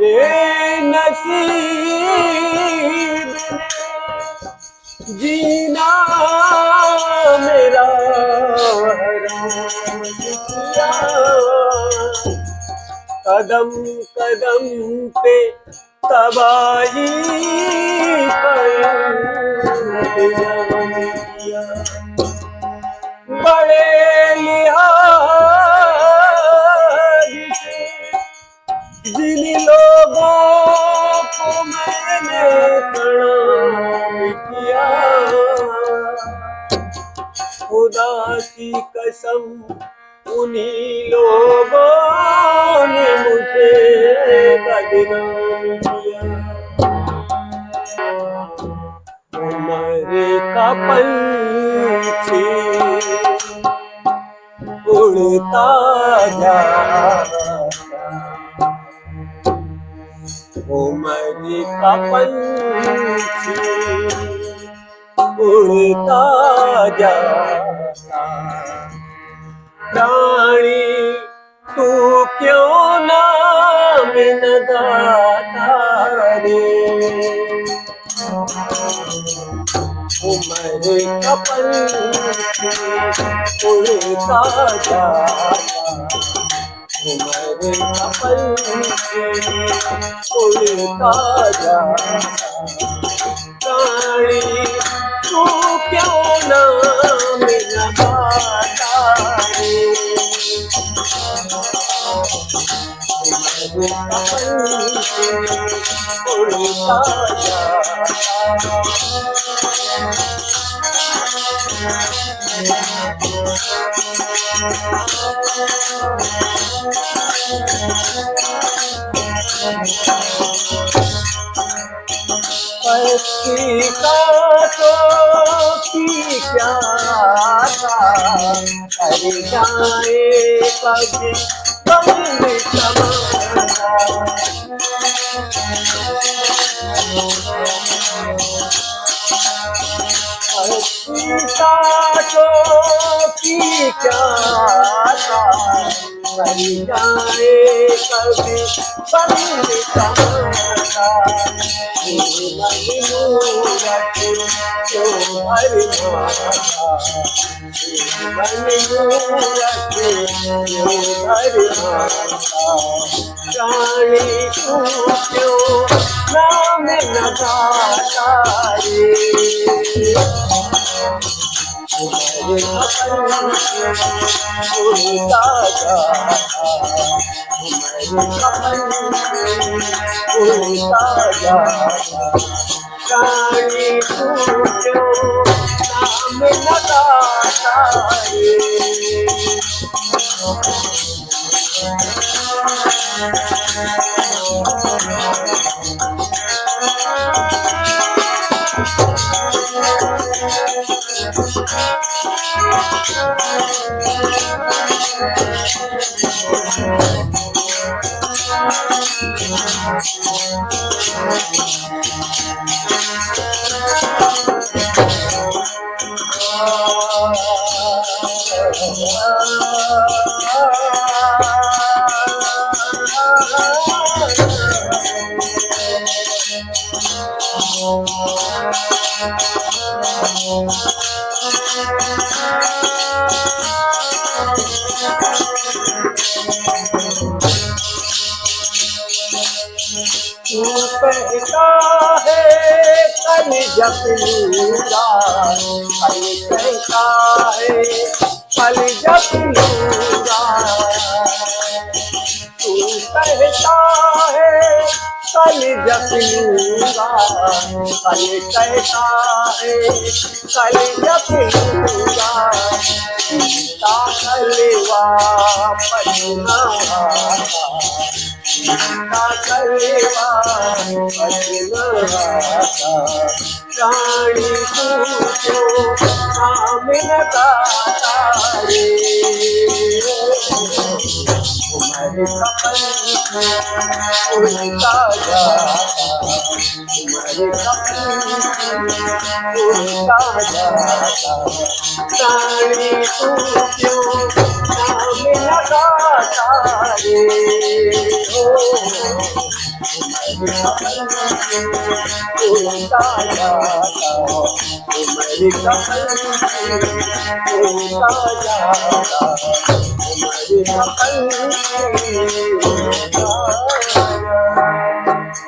मेरे नसीब में जीना मेरा हराम किया। कदम कदम पे तबाही पर इंतजाम किया। बड़े लिहाज से जिन लोगों को मैंने प्रणाम किया, खुदा की कसम उन्हीं लोगों ने मुझे बदनाम किया। उम्र का पंछी उड़ता जाता, उम्र का पंछी उड़ता जाता। प्राणी तू क्यों नाम न गाता रे। उम्र का पंछी उड़ता जाता, उम्र का पंछी उड़ता जाता। प्राणी तू क्यों नाम न गाता रे। उम्र का पंछी उड़ता जाता। पक्षी कांटों की क्या आशा, कर जाए कभी बंद समाना। पक्षी कांटों की क्या आशा, कर जाए कभी बंद समाना। मनमूरत जो भरमाता, मनमूरत जो भरमाता। प्राणी तू क्यों नाम न गाता रे। उम्र का पंछी उड़ता जाता, उम्र का पंछी उड़ता जाता। प्राणी तू क्यों नाम न गाता रे। तू कहता है कल जब लूंगा, कल कहता है कल जब लूंगा। तू कहता है कल जब लूंगा, कल कहता है कल जब लूंगा। सीता कल वापस न आता, सीता कल वापस न आता। रानी तू क्यों नाम न गाता रे तुम्हारे कपल उड़ता जाता तुम्हारे कपल उड़ता जाता रानी तू क्यों नाम न गाता रे हो उड़ता जाता तुम्हारी कपल उड़ता जाता तुम्हारी कपल